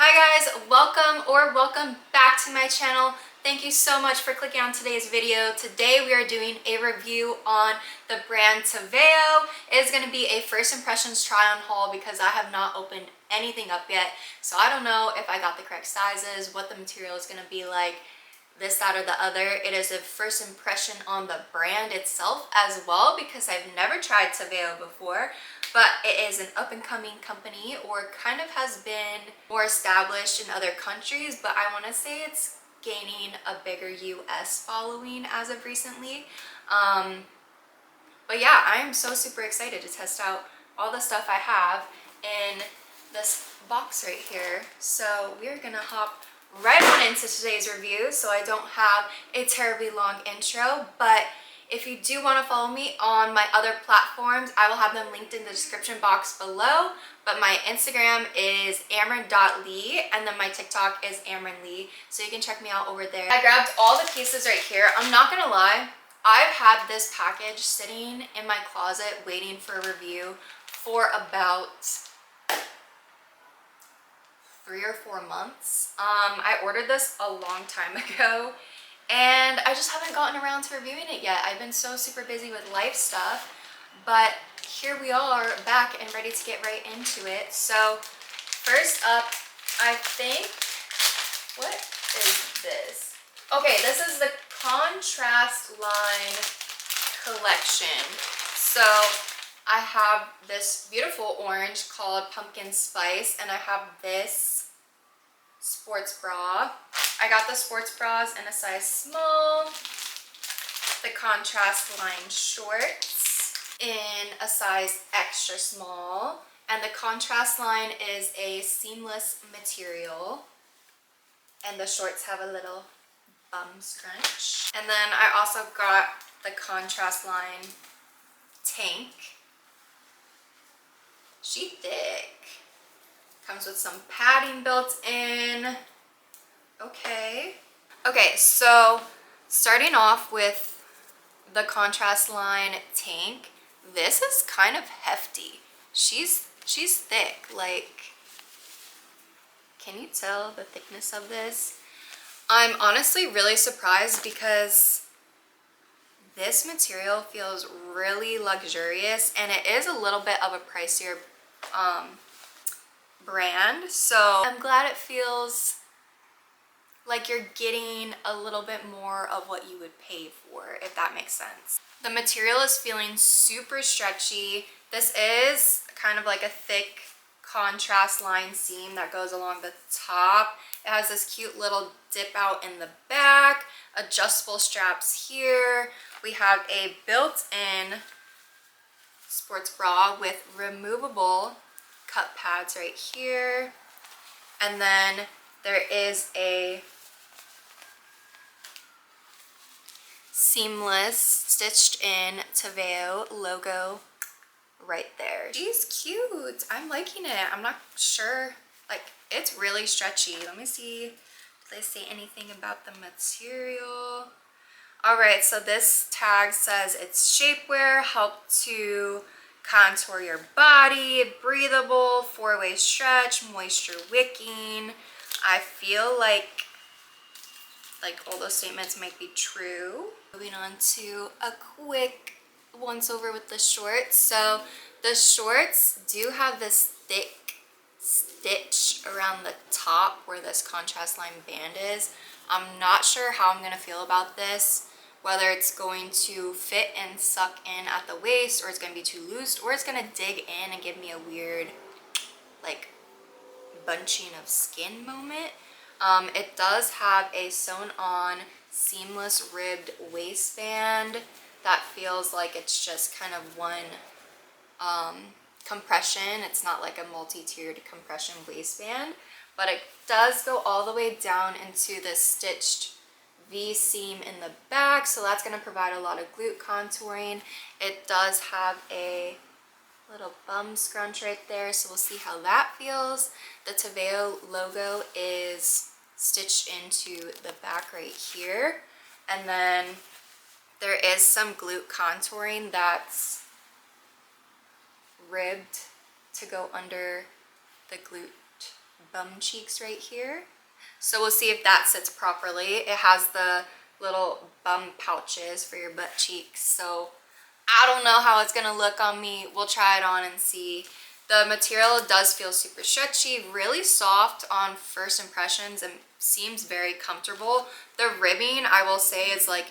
Hi guys, welcome back to my channel. Thank you so much for clicking on today's video. Today we are doing a review on the brand TEVEO. It is going to be a first impressions try on haul because I have not opened anything up yet. So I don't know if I got the correct sizes, what the material is going to be like, this, that, or the other. It is a first impression on the brand itself as well because I've never tried TEVEO before, but it is an up-and-coming company, or kind of has been more established in other countries, but I want to say it's gaining a bigger US following as of recently. But yeah, I am so super excited to test out all the stuff I have in this box right here. So we're gonna hop right on into today's review so I don't have a terribly long intro. But if you do want to follow me on my other platforms, I will have them linked in the description box below. But my Instagram is amran.lee, and then my TikTok is amranlee, so you can check me out over there. I grabbed all the pieces right here. I'm not gonna lie, I've had this package sitting in my closet waiting for a review for about 3 or 4 months. I ordered this a long time ago and I just haven't gotten around to reviewing it yet. I've been so super busy with life stuff, but here we are back and ready to get right into it. So first up, I think, what is this? Okay, this is the Contrastline collection. So I have this beautiful orange called Pumpkin Spice, and I have this sports bra. I got the sports bras in a size small, the Contrastline shorts in a size extra small, and the Contrastline is a seamless material, and the shorts have a little bum scrunch. And then I also got the Contrastline tank. She thick. Comes with some padding built in. Okay, so starting off with the Contrastline tank, this is kind of hefty. She's thick. Like, can you tell the thickness of this? I'm honestly really surprised because this material feels really luxurious, and it is a little bit of a pricier brand, so I'm glad it feels like you're getting a little bit more of what you would pay for, if that makes sense. The material is feeling super stretchy. This is kind of like a thick Contrastline seam that goes along the top. It has this cute little dip out in the back, adjustable straps here. We have a built-in sports bra with removable cup pads right here, and then there is a seamless stitched in TEVEO logo right there. She's cute. I'm liking it. I'm not sure, like, it's really stretchy. Let me see if they say anything about the material. All right, so this tag says it's shapewear, help to contour your body, breathable, 4-way stretch, moisture wicking. I feel like all those statements might be true. Moving on to a quick once over with the shorts. So the shorts do have this thick stitch around the top where this Contrastline band is. I'm not sure how I'm gonna feel about this, whether it's going to fit and suck in at the waist, or it's gonna be too loose, or it's gonna dig in and give me a weird, like, bunching of skin moment. It does have a sewn on seamless ribbed waistband that feels like it's just kind of one compression. It's not like a multi-tiered compression waistband, but it does go all the way down into this stitched V seam in the back, so that's going to provide a lot of glute contouring. It does have a little bum scrunch right there, so we'll see how that feels. The TEVEO logo is stitched into the back right here, and then there is some glute contouring that's ribbed to go under the glute bum cheeks right here. So we'll see if that sits properly. It has the little bum pouches for your butt cheeks. So I don't know how it's gonna look on me. We'll try it on and see. The material does feel super stretchy, really soft on first impressions, and seems very comfortable. The ribbing, I will say, is like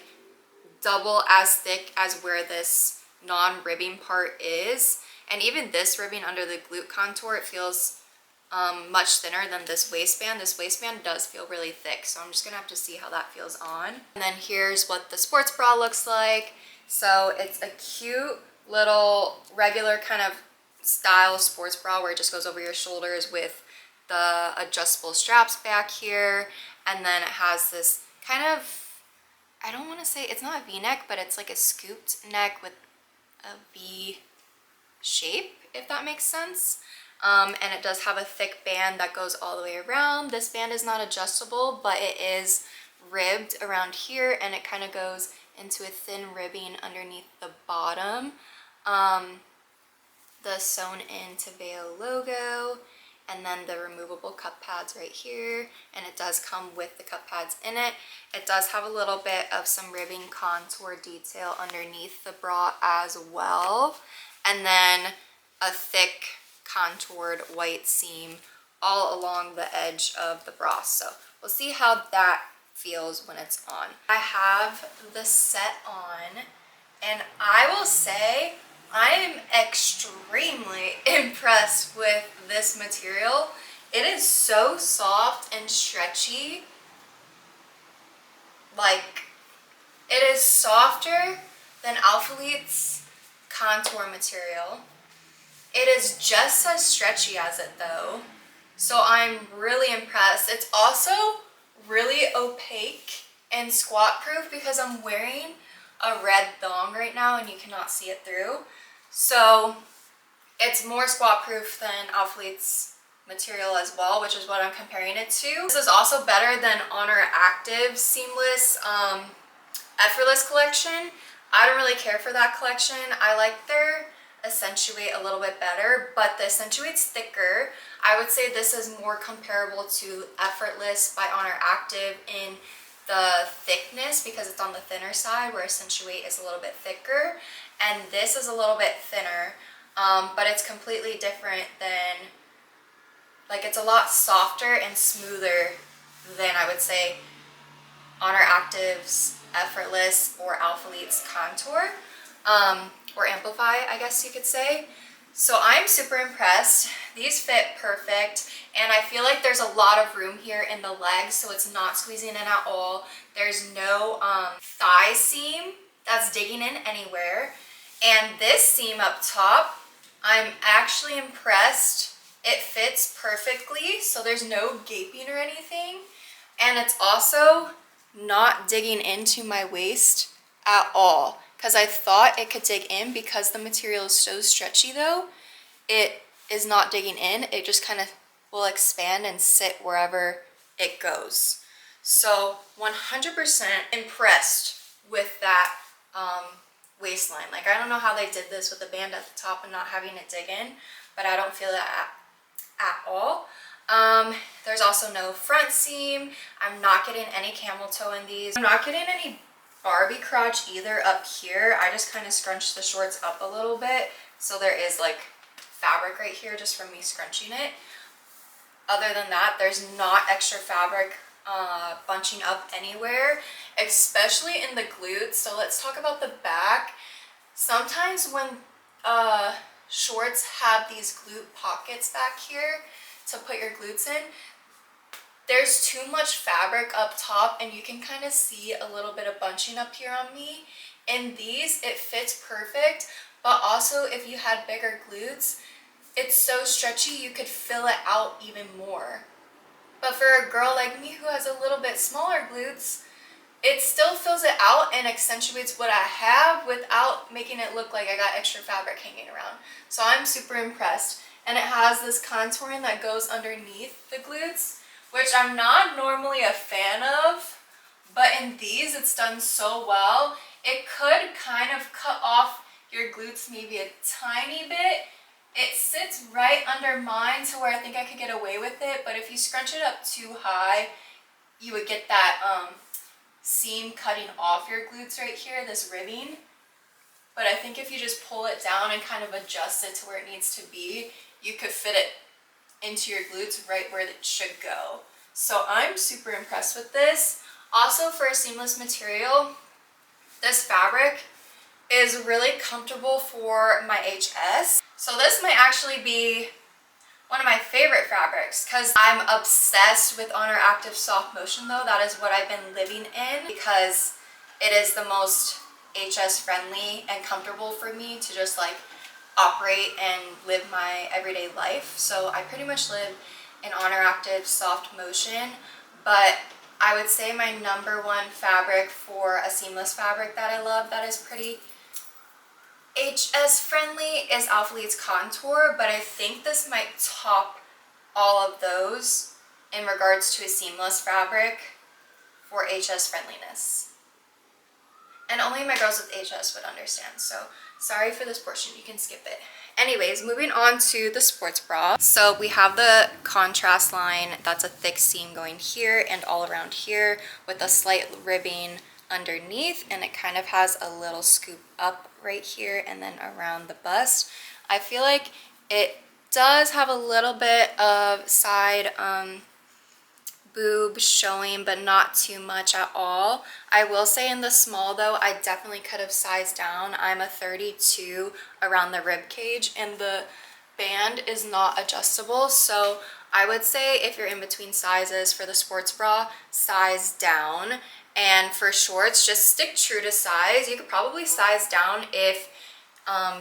double as thick as where this non-ribbing part is. And even this ribbing under the glute contour, it feels much thinner than this waistband. This waistband does feel really thick, so I'm just gonna have to see how that feels on. And then here's what the sports bra looks like. So it's a cute little regular kind of style sports bra where it just goes over your shoulders with the adjustable straps back here. And then it has this kind of, I don't want to say, it's not a V-neck, but it's like a scooped neck with a V shape, if that makes sense. And it does have a thick band that goes all the way around. This band is not adjustable, but it is ribbed around here, and it kind of goes into a thin ribbing underneath the bottom. The sewn in TEVEO logo, and then the removable cup pads right here, and it does come with the cup pads in it. It does have a little bit of some ribbing contour detail underneath the bra as well, and then a thick contoured white seam all along the edge of the bra. So we'll see how that feels when it's on. I have the set on, and I will say I'm extremely impressed with this material. It is so soft and stretchy. Like, it is softer than Alphalete's contour material. It is just as stretchy as it though. So I'm really impressed. It's also really opaque and squat proof because I'm wearing a red thong right now and you cannot see it through. So it's more squat proof than Alphalete's material as well, which is what I'm comparing it to. This is also better than Honor Active Seamless Effortless collection. I don't really care for that collection. I like their Accentuate a little bit better, but the Accentuate's thicker. I would say this is more comparable to Effortless by Honor Active in the thickness because it's on the thinner side, where Accentuate is a little bit thicker, and this is a little bit thinner, but it's completely different than, like, it's a lot softer and smoother than, I would say, Honor Active's Effortless or Alphalete's Contour, or Amplify, I guess you could say. So I'm super impressed. These fit perfect, and I feel like there's a lot of room here in the legs, so it's not squeezing in at all. There's no thigh seam that's digging in anywhere. And this seam up top, I'm actually impressed. It fits perfectly, so there's no gaping or anything. And it's also not digging into my waist at all, because I thought it could dig in because the material is so stretchy though. It is not digging in. It just kind of will expand and sit wherever it goes. So 100% impressed with that waistline. Like, I don't know how they did this with the band at the top and not having it dig in, but I don't feel that at all. There's also no front seam. I'm not getting any camel toe in these. I'm not getting any Barbie crotch either up here. I just kind of scrunched the shorts up a little bit, so there is like fabric right here just from me scrunching it. Other than that, there's not extra fabric bunching up anywhere, especially in the glutes. So let's talk about the back. Sometimes when shorts have these glute pockets back here to put your glutes in, there's too much fabric up top and you can kind of see a little bit of bunching up here on me. In these, it fits perfect, but also if you had bigger glutes, it's so stretchy you could fill it out even more. But for a girl like me who has a little bit smaller glutes, it still fills it out and accentuates what I have without making it look like I got extra fabric hanging around. So I'm super impressed. And it has this contouring that goes underneath the glutes, which I'm not normally a fan of, but in these it's done so well. It could kind of cut off your glutes maybe a tiny bit It sits right under mine to where I think I could get away with it, but if you scrunch it up too high, you would get that seam cutting off your glutes right here, this ribbing. But I think if you just pull it down and kind of adjust it to where it needs to be, you could fit it into your glutes right where it should go. So I'm super impressed with this. Also, for a seamless material, this fabric is really comfortable for my HS. So this might actually be one of my favorite fabrics because I'm obsessed with Honor Active Soft Motion though. That is what I've been living in because it is the most HS friendly and comfortable for me to just like operate and live my everyday life. So I pretty much live in Honor Active Soft Motion, but I would say my #1 fabric for a seamless fabric that I love that is pretty HS friendly is Alphalete's Contour, but I think this might top all of those in regards to a seamless fabric for HS friendliness. And only my girls with HS would understand, so sorry for this portion, you can skip it. Anyways, moving on to the sports bra. So we have the Contrastline, that's a thick seam going here and all around here with a slight ribbing underneath, and it kind of has a little scoop up right here and then around the bust. I feel like it does have a little bit of side boob showing, but not too much at all. I will say in the small though, I definitely could have sized down. I'm a 32 around the rib cage and the band is not adjustable, so I would say if you're in between sizes for the sports bra, size down. And for shorts, just stick true to size. You could probably size down if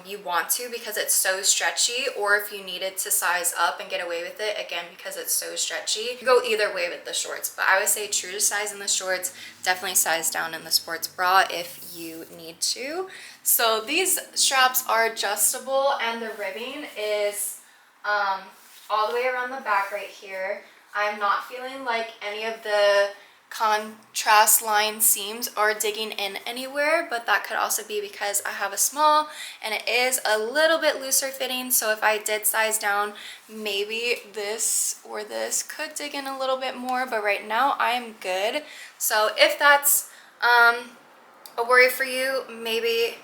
you want to because it's so stretchy, or if you needed to size up and get away with it, again, because it's so stretchy. You can go either way with the shorts, but I would say true to size in the shorts, definitely size down in the sports bra if you need to. So these straps are adjustable and the ribbing is all the way around the back right here. I'm not feeling like any of the Contrastline seams are digging in anywhere, but that could also be because I have a small and it is a little bit looser fitting, so if I did size down, maybe this or this could dig in a little bit more, but right now I'm good. So if that's a worry for you, maybe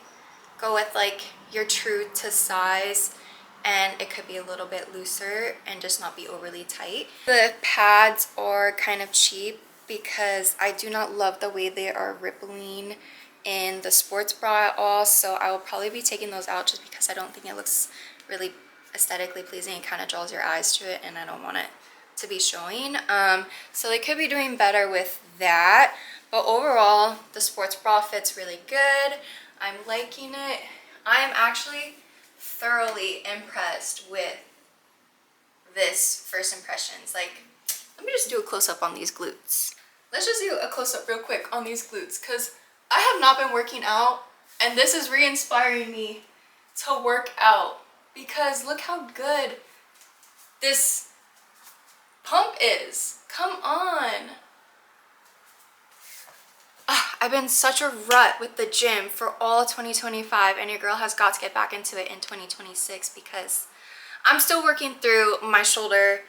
go with like your true to size and it could be a little bit looser and just not be overly tight. The pads are kind of cheap because I do not love the way they are rippling in the sports bra at all, so I will probably be taking those out just because I don't think it looks really aesthetically pleasing. It kind of draws your eyes to it and I don't want it to be showing. So they could be doing better with that, but overall the sports bra fits really good. I'm liking it. I am actually thoroughly impressed with this first impressions. Like, let me just do a close-up on these glutes. Let's just do a close-up real quick on these glutes because I have not been working out and this is re-inspiring me to work out because look how good this pump is. Come on. I've been such a rut with the gym for all of 2025 and your girl has got to get back into it in 2026 because I'm still working through my shoulder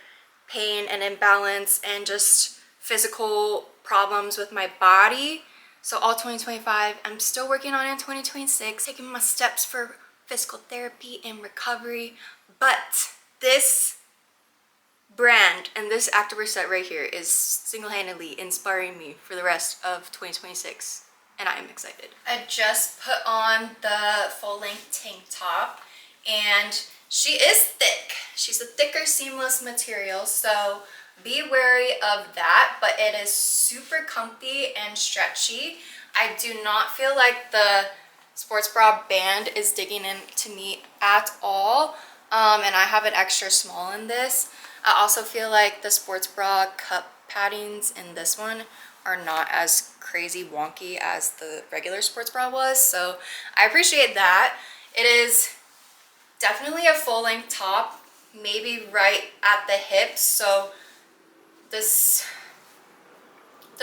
pain and imbalance and just physical problems with my body. So all 2025, I'm still working on it in 2026, taking my steps for physical therapy and recovery. But this brand and this activewear set right here is single-handedly inspiring me for the rest of 2026 and I am excited. I just put on the full-length tank top and she is thick. She's a thicker seamless material, so be wary of that, but it is super comfy and stretchy. I do not feel like the sports bra band is digging into me at all, and I have an extra small in this. I also feel like the sports bra cup paddings in this one are not as crazy wonky as the regular sports bra was, so I appreciate that. It is definitely a full-length top, maybe right at the hips, so the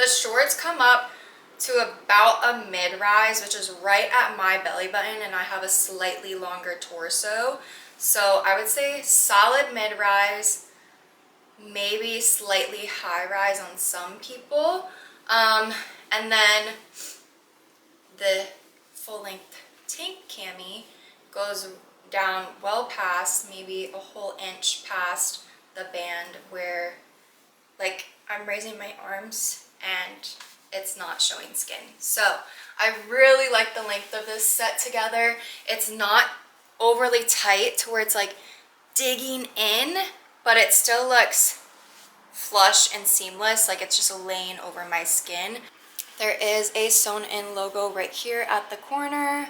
shorts come up to about a mid-rise, which is right at my belly button, and I have a slightly longer torso, So I would say solid mid-rise, maybe slightly high-rise on some people. And then the full-length tank cami goes down well past, maybe a whole inch past the band where like I'm raising my arms and it's not showing skin. So I really like the length of this set together. It's not overly tight to where it's like digging in, but it still looks flush and seamless, like it's just laying over my skin. There is a sewn in logo right here at the corner,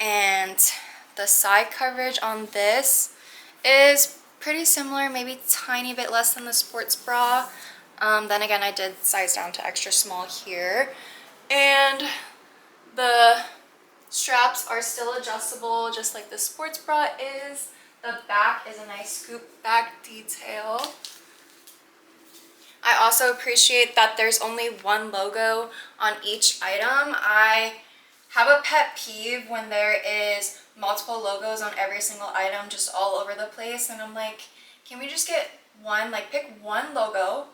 and the side coverage on this is pretty similar, maybe tiny bit less than the sports bra. Then again, I did size down to extra small here, and the straps are still adjustable just like the sports bra is. The back is a nice scoop back detail. I also appreciate that there's only one logo on each item. I have a pet peeve when there is multiple logos on every single item just all over the place, and I'm like, can we just get one, like pick one logo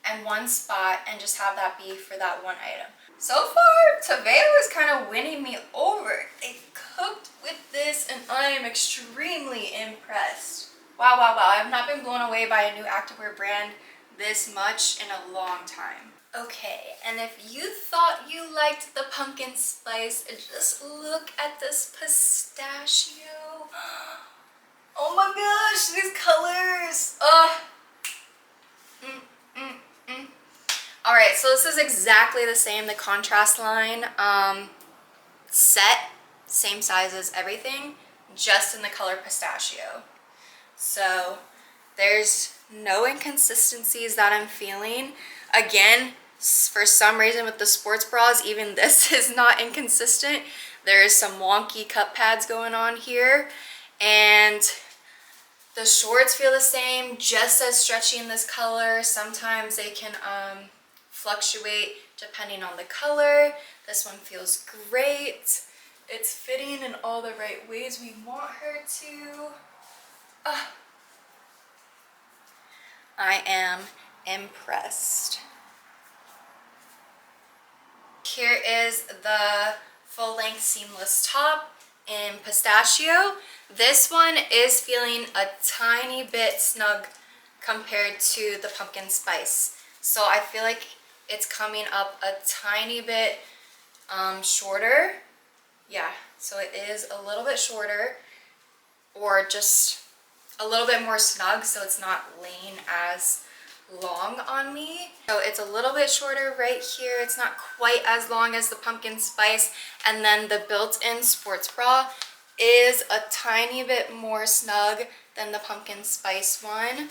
and one spot and just have that be for that one item. So far, TEVEO is kind of winning me over. They cooked with this and I am extremely impressed. Wow, wow, wow. I have not been blown away by a new activewear brand this much in a long time. Okay, and if you thought you liked the pumpkin spice, just look at this pistachio. Oh my gosh, these colors. All right, so this is exactly the same, the Contrastline set, same size as everything, just in the color pistachio. So there's no inconsistencies that I'm feeling. Again, for some reason with the sports bras, even this is not inconsistent. There is some wonky cup pads going on here, and the shorts feel the same, just as stretchy in this color. Sometimes they can fluctuate depending on the color. This one feels great. It's fitting in all the right ways we want her to. I am impressed. Here is the full-length seamless top in pistachio. This one is feeling a tiny bit snug compared to the pumpkin spice. So I feel like it's coming up a tiny bit shorter. Yeah, so it is a little bit shorter, or just a little bit more snug, so it's not laying as long on me. So it's a little bit shorter right here. It's not quite as long as the pumpkin spice. And then the built-in sports bra is a tiny bit more snug than the pumpkin spice one.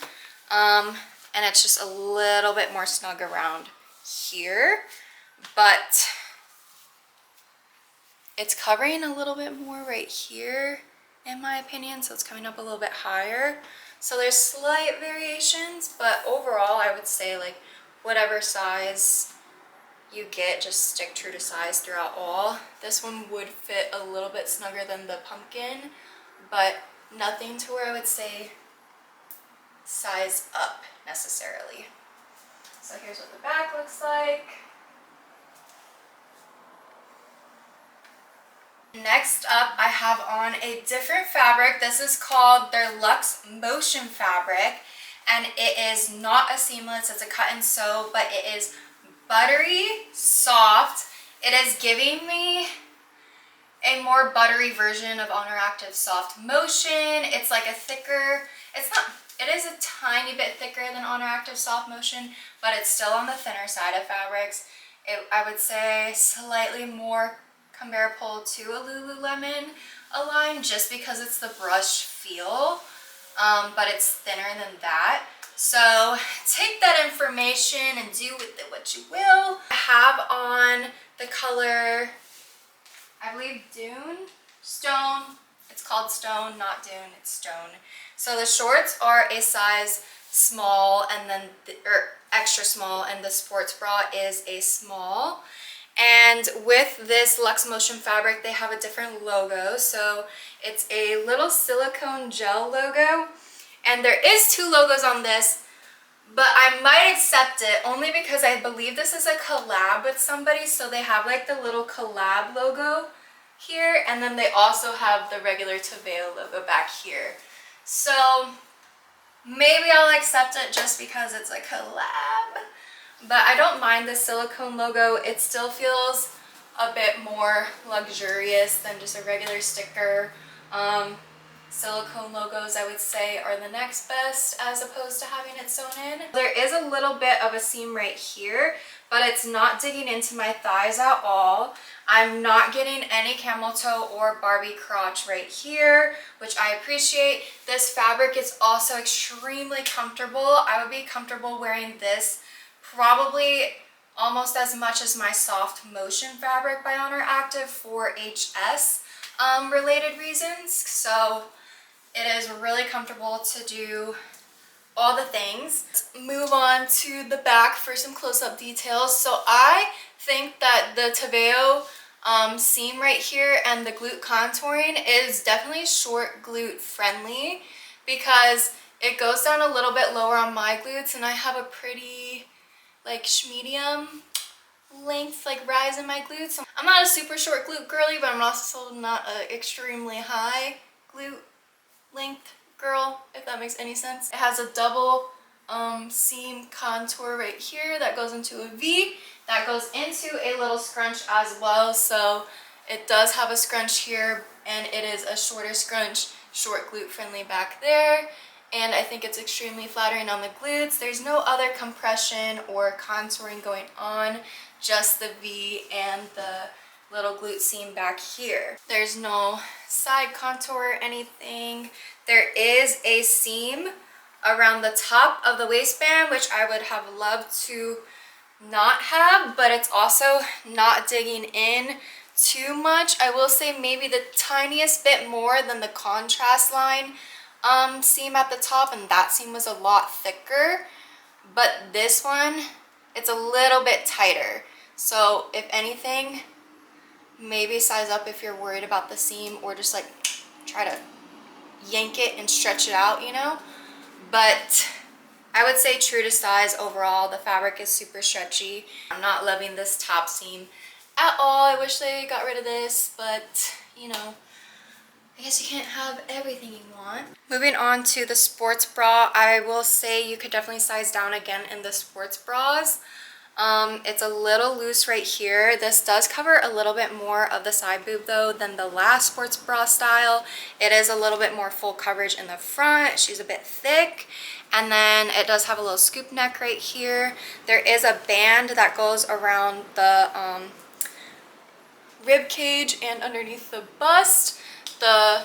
And it's just a little bit more snug around here, but it's covering a little bit more right here in my opinion, so it's coming up a little bit higher. So there's slight variations, but overall I would say like whatever size you get, just stick true to size throughout all. This one would fit a little bit snugger than the pumpkin, but nothing to where I would say size up necessarily. So here's what the back looks like. Next up, I have on a different fabric. This is called their Lux Motion fabric, and it is not a seamless, it's a cut and sew, but it is buttery soft. It is giving me a more buttery version of Honor Active Soft Motion. It's like a thicker, it is a tiny bit thicker than Honor Active Soft Motion, but it's still on the thinner side of fabrics. I would say slightly more comparable to a Lululemon Align, just because it's the brush feel, but it's thinner than that. So take that information and do with it what you will. I have on the color, I believe Dune? Stone. It's called Stone, not Dune, it's Stone. So the shorts are a size small, and then extra small, and the sports bra is a small. And with this Lux Motion fabric, they have a different logo. So it's a little silicone gel logo. And there is 2 logos on this, but I might accept it only because I believe this is a collab with somebody. So they have like the little collab logo here, and then they also have the regular TEVEO logo back here. So maybe I'll accept it just because it's a collab. But I don't mind the silicone logo. It still feels a bit more luxurious than just a regular sticker. Silicone logos, I would say, are the next best as opposed to having it sewn in. There is a little bit of a seam right here, but it's not digging into my thighs at all. I'm not getting any camel toe or Barbie crotch right here, which I appreciate. This fabric is also extremely comfortable. I would be comfortable wearing this probably almost as much as my Soft Motion fabric by Honor Active for HS related reasons. So it is really comfortable to do all the things. Let's move on to the back for some close-up details. So I think that the TEVEO seam right here and the glute contouring is definitely short glute friendly because it goes down a little bit lower on my glutes, and I have a pretty like medium length like rise in my glutes. I'm not a super short glute girly, but I'm also not an extremely high glute length girl, if that makes any sense. It has a double seam contour right here that goes into a V, that goes into a little scrunch as well. So it does have a scrunch here, and it is a shorter scrunch, short glute friendly back there. And I think it's extremely flattering on the glutes. There's no other compression or contouring going on, just the V and the little glute seam back here. There's no side contour or anything. There is a seam around the top of the waistband, which I would have loved to not have, but it's also not digging in too much. I will say maybe the tiniest bit more than the Contrastline seam at the top, and that seam was a lot thicker, but this one, it's a little bit tighter. So if anything, maybe size up if you're worried about the seam, or just like try to yank it and stretch it out, you know. But I would say true to size overall. The fabric is super stretchy. I'm not loving this top seam at all. I wish they got rid of this, but you know, I guess you can't have everything you want. Moving on to the sports bra, I will say you could definitely size down again in the sports bras. It's a little loose right here. This does cover a little bit more of the side boob though than the last sports bra style. It is a little bit more full coverage in the front. She's a bit thick. And then it does have a little scoop neck right here. There is a band that goes around the rib cage and underneath the bust. The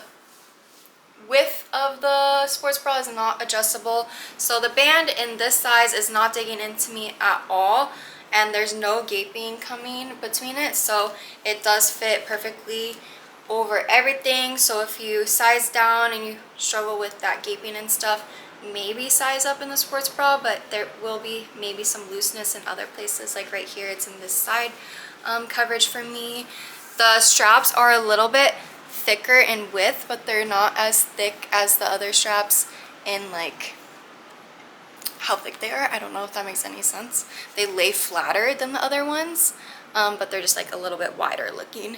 width of the sports bra is not adjustable, so the band in this size is not digging into me at all, and there's no gaping coming between it, so it does fit perfectly over everything. So if you size down and you struggle with that gaping and stuff, maybe size up in the sports bra, but there will be maybe some looseness in other places, like right here. It's in this side coverage for me. The straps are a little bit thicker in width, but they're not as thick as the other straps in like how thick they are. I don't know if that makes any sense. They lay flatter than the other ones, but they're just like a little bit wider looking.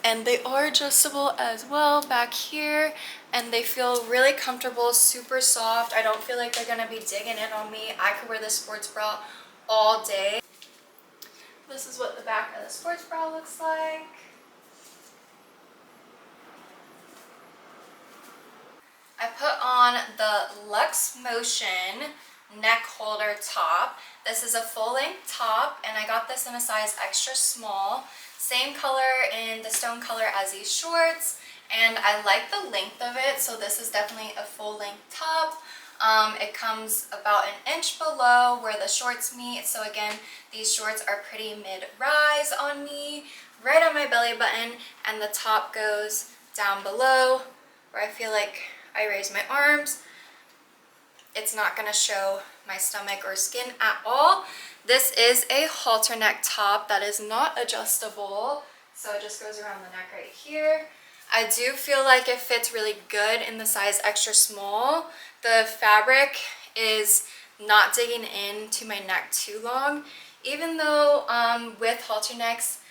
And they are adjustable as well back here, and they feel really comfortable, super soft. I don't feel like they're gonna be digging in on me. I could wear this sports bra all day. This is what the back of the sports bra looks like. I put on the Lux Motion neck holder top. This is a full length top, and I got this in a size extra small. Same color in the stone color as these shorts, and I like the length of it, so this is definitely a full length top. It comes about an inch below where the shorts meet, so again, these shorts are pretty mid-rise on me, right on my belly button, and the top goes down below where I feel like I raise my arms. It's not going to show my stomach or skin at all. This is a halter neck top that is not adjustable, so it just goes around the neck right here. I do feel like it fits really good in the size extra small. The fabric is not digging into my neck too long, even though with halter necks,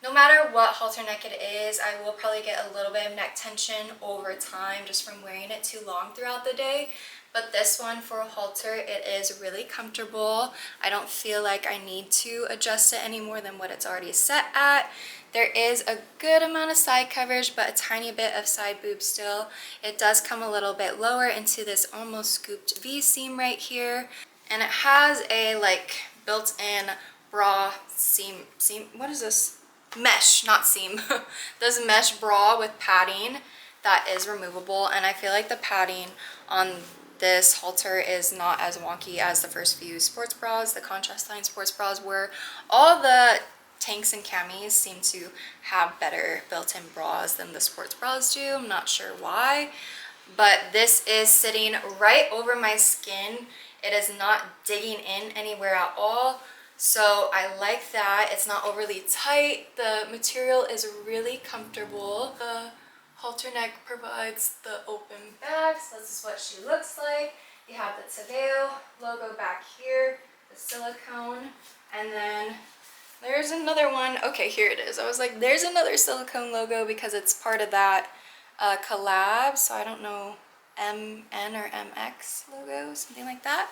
no matter what halter neck it is, I will probably get a little bit of neck tension over time just from wearing it too long throughout the day. But this one for a halter, it is really comfortable. I don't feel like I need to adjust it any more than what it's already set at. There is a good amount of side coverage, but a tiny bit of side boob still. It does come a little bit lower into this almost scooped V seam right here. And it has a like built-in bra seam, what is this? Mesh, not seam. This mesh bra with padding that is removable, and I feel like the padding on this halter is not as wonky as the first few sports bras, the Contrastline sports bras were. All the tanks and camis seem to have better built-in bras than the sports bras do. I'm not sure why, but this is sitting right over my skin. It is not digging in anywhere at all. So I like that. It's not overly tight. The material is really comfortable. The halter neck provides the open back, so this is what she looks like. You have the TEVEO logo back here, the silicone, and then there's another one. Okay, here it is. I was like, there's another silicone logo because it's part of that collab, so I don't know, MN or MX logo, something like that.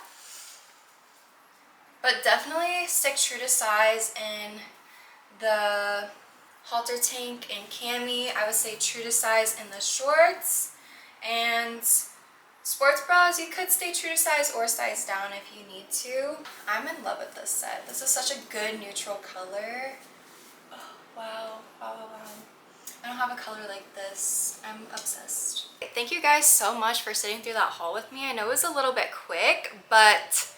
But definitely stick true to size in the halter tank and cami. I would say true to size in the shorts. And sports bras, you could stay true to size or size down if you need to. I'm in love with this set. This is such a good neutral color. Oh, wow, wow, wow, wow. I don't have a color like this. I'm obsessed. Thank you guys so much for sitting through that haul with me. I know it was a little bit quick, but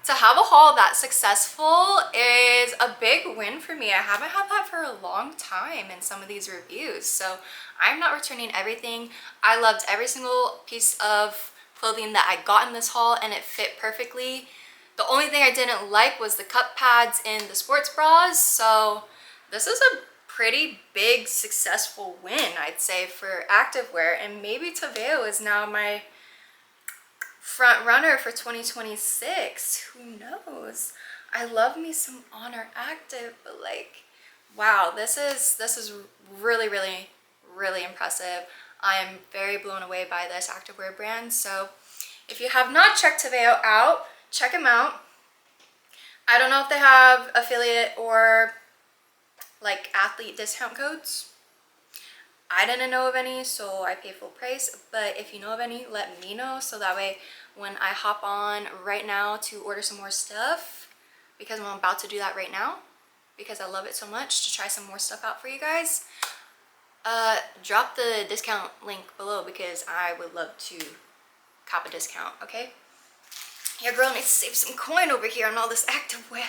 to have a haul that successful is a big win for me. I haven't had that for a long time in some of these reviews, so I'm not returning everything. I loved every single piece of clothing that I got in this haul, and it fit perfectly. The only thing I didn't like was the cup pads in the sports bras, so this is a pretty big successful win, I'd say, for activewear, and maybe TEVEO is now my front runner for 2026. Who knows? I love me some Honor Active, but like, wow, this is really, really, really impressive. I am very blown away by this activewear brand. So if you have not checked TEVEO out, check them out. I don't know if they have affiliate or like athlete discount codes. I didn't know of any, so I pay full price, but if you know of any, let me know, so that way when I hop on right now to order some more stuff, because I'm about to do that right now because I love it so much, to try some more stuff out for you guys, drop the discount link below because I would love to cop a discount, okay? Your girl needs to save some coin over here on all this activewear.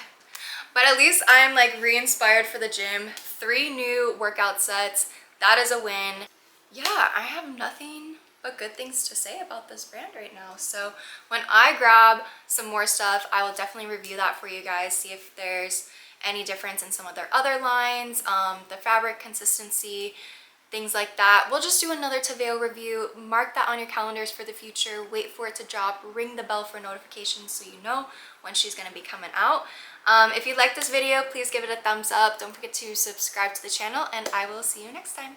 But at least I'm like re-inspired for the gym. 3 new workout sets. That is a win. Yeah, I have nothing but good things to say about this brand right now. So when I grab some more stuff, I will definitely review that for you guys, see if there's any difference in some of their other lines, the fabric consistency, things like that. We'll just do another TEVEO review. Mark that on your calendars for the future. Wait for it to drop. Ring the bell for notifications so you know when she's going to be coming out. If you like this video, please give it a thumbs up. Don't forget to subscribe to the channel, and I will see you next time.